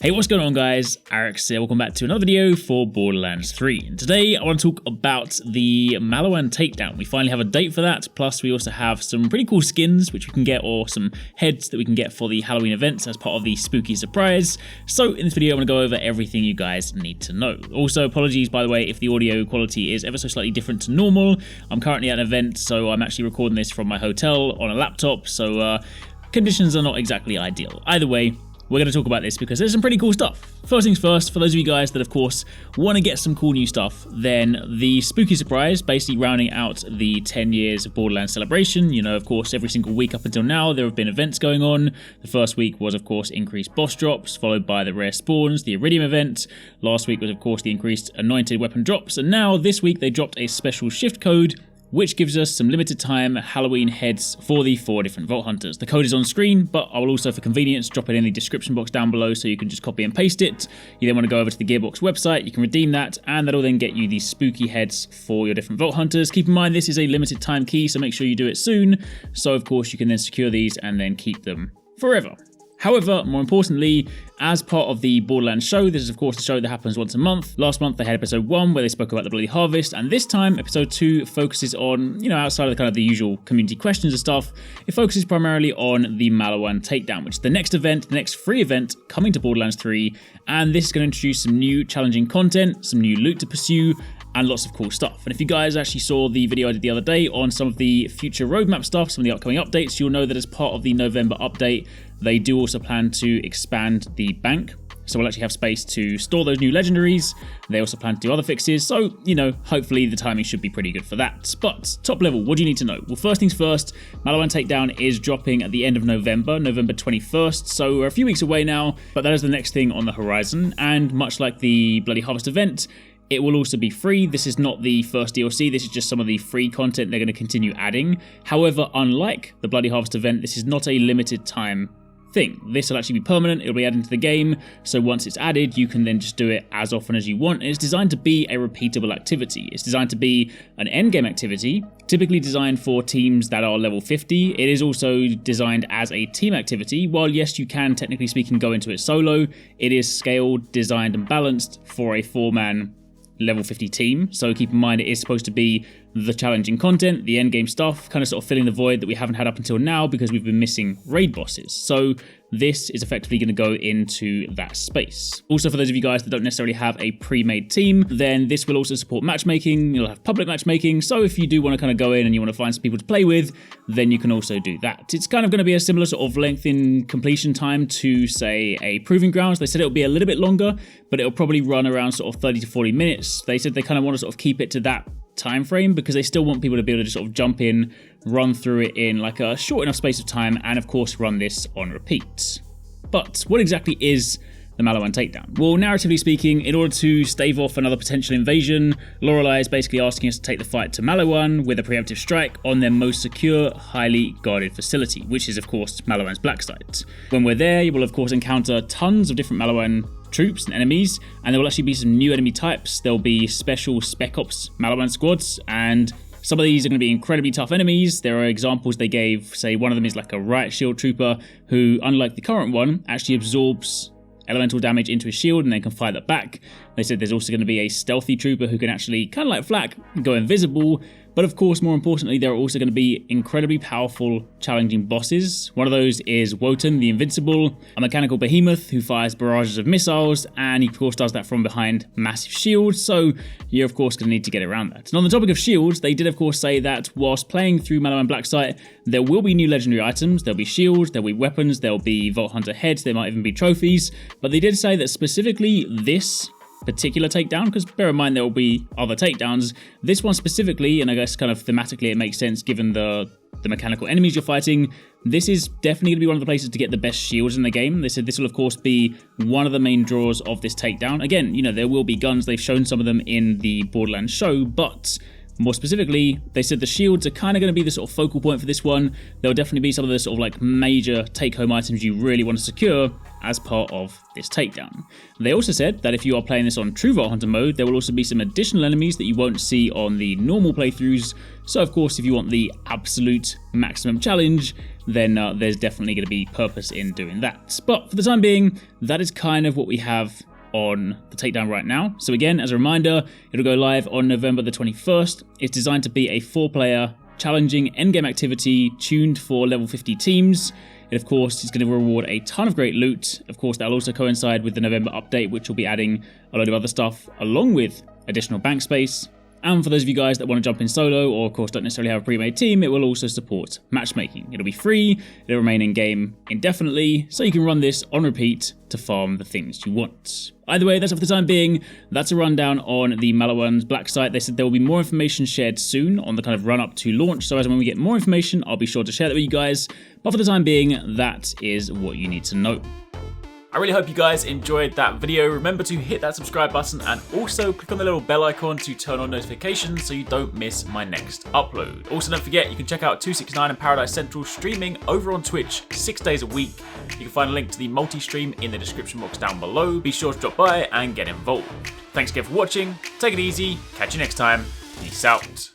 Hey, what's going on guys? Arekkz here, welcome back to another video for Borderlands 3. And today I want to talk about the Maliwan Takedown. We finally have a date for that, plus we also have some pretty cool skins which we can get, or some heads that we can get for the Halloween events as part of the spooky surprise. So in this video I'm going to go over everything you guys need to know. Also, apologies by the way if the audio quality is ever so slightly different to normal. I'm currently at an event, so I'm actually recording this from my hotel on a laptop, so conditions are not exactly ideal. Either way, we're going to talk about this because there's some pretty cool stuff. First things first, for those of you guys that of course want to get some cool new stuff, then the spooky surprise, basically rounding out the 10 years of Borderlands celebration. You know, of course, every single week up until now there have been events going on. The first week was of course increased boss drops, followed by the rare spawns, the Iridium event. Last week was of course the increased anointed weapon drops, and now this week they dropped a special shift code which gives us some limited time Halloween heads for the 4 different Vault Hunters. The code is on screen, but I will also for convenience drop it in the description box down below so you can just copy and paste it. You then want to go over to the Gearbox website, you can redeem that, and that'll then get you these spooky heads for your different Vault Hunters. Keep in mind this is a limited time key, so make sure you do it soon, so of course you can then secure these and then keep them forever. However, more importantly, as part of the Borderlands show, this is of course a show that happens once a month. Last month they had episode 1 where they spoke about the Bloody Harvest, and this time episode 2 focuses on, you know, outside of kind of the usual community questions and stuff, it focuses primarily on the Maliwan Takedown, which is the next event, the next free event coming to Borderlands 3, and this is going to introduce some new challenging content, some new loot to pursue, and lots of cool stuff. And if you guys actually saw the video I did the other day on some of the future roadmap stuff, some of the upcoming updates, you'll know that as part of the November update, they do also plan to expand the bank. So we'll actually have space to store those new legendaries. They also plan to do other fixes. So, you know, hopefully the timing should be pretty good for that. But top level, what do you need to know? Well, first things first, Maliwan Takedown is dropping at the end of November, November 21st. So we're a few weeks away now, but that is the next thing on the horizon. And much like the Bloody Harvest event, it will also be free. This is not the first DLC, this is just some of the free content they're going to continue adding. However, unlike the Bloody Harvest event, this is not a limited time thing. This will actually be permanent, it'll be added into the game, so once it's added, you can then just do it as often as you want. And it's designed to be a repeatable activity. It's designed to be an endgame activity, typically designed for teams that are level 50. It is also designed as a team activity. While yes, you can technically speaking go into it solo, it is scaled, designed and balanced for a 4-man level 50 team, so keep in mind it is supposed to be the challenging content, the end game stuff, kind of sort of filling the void that we haven't had up until now because we've been missing raid bosses. So this is effectively going to go into that space. Also, for those of you guys that don't necessarily have a pre-made team, then this will also support matchmaking. You'll have public matchmaking, so if you do want to kind of go in and you want to find some people to play with, then you can also do that. It's kind of going to be a similar sort of length in completion time to, say, a Proving Grounds. They said it'll be a little bit longer, but it'll probably run around sort of 30 to 40 minutes. They said they kind of want to sort of keep it to that time frame because they still want people to be able to just sort of jump in, run through it in like a short enough space of time, and of course run this on repeat. But what exactly is the Maliwan Takedown? Well, narratively speaking, in order to stave off another potential invasion, Lorelei is basically asking us to take the fight to Maliwan with a preemptive strike on their most secure, highly guarded facility, which is of course Maliwan's black site. When we're there, you will of course encounter tons of different Maliwan troops and enemies, and there will actually be some new enemy types. There'll be special Spec Ops Maliwan squads, and some of these are going to be incredibly tough enemies. There are examples they gave, say one of them is like a Riot Shield Trooper who, unlike the current one, actually absorbs elemental damage into his shield and then can fire that back. They said there's also going to be a stealthy trooper who can actually, kind of like Flak, go invisible. But of course, more importantly, there are also going to be incredibly powerful, challenging bosses. One of those is Wotan the Invincible, a mechanical behemoth who fires barrages of missiles, and he of course does that from behind massive shields, so you're of course going to need to get around that. And on the topic of shields, they did of course say that whilst playing through Maliwan Black Site, there will be new legendary items, there'll be shields, there'll be weapons, there'll be Vault Hunter heads, there might even be trophies, but they did say that specifically this particular takedown, because bear in mind there will be other takedowns, this one specifically, and I guess kind of thematically it makes sense given the mechanical enemies you're fighting, this is definitely going to be one of the places to get the best shields in the game. They said this will of course be one of the main draws of this takedown. Again, you know, there will be guns, they've shown some of them in the Borderlands show, but more specifically, they said the shields are kind of going to be the sort of focal point for this one. There'll definitely be some of the sort of like major take-home items you really want to secure as part of this takedown. They also said that if you are playing this on True Vault Hunter mode, there will also be some additional enemies that you won't see on the normal playthroughs. So of course, if you want the absolute maximum challenge, then there's definitely going to be purpose in doing that. But for the time being, that is kind of what we have on the takedown right now. So again, as a reminder, it'll go live on November the 21st. It's designed to be a 4-player, challenging endgame activity tuned for level 50 teams. It, of course, is going to reward a ton of great loot. Of course, that'll also coincide with the November update, which will be adding a load of other stuff, along with additional bank space. And for those of you guys that want to jump in solo, or of course don't necessarily have a pre-made team, it will also support matchmaking. It'll be free, it'll remain in game indefinitely, so you can run this on repeat to farm the things you want. Either way, that's it for the time being. That's a rundown on the Maliwan's Black site. They said there will be more information shared soon on the kind of run up to launch, so as and when we get more information, I'll be sure to share that with you guys. But for the time being, that is what you need to know. I really hope you guys enjoyed that video. Remember to hit that subscribe button and also click on the little bell icon to turn on notifications so you don't miss my next upload. Also, don't forget, you can check out 269 and Paradise Central streaming over on Twitch 6 days a week. You can find a link to the multi-stream in the description box down below. Be sure to drop by and get involved. Thanks again for watching. Take it easy. Catch you next time. Peace out.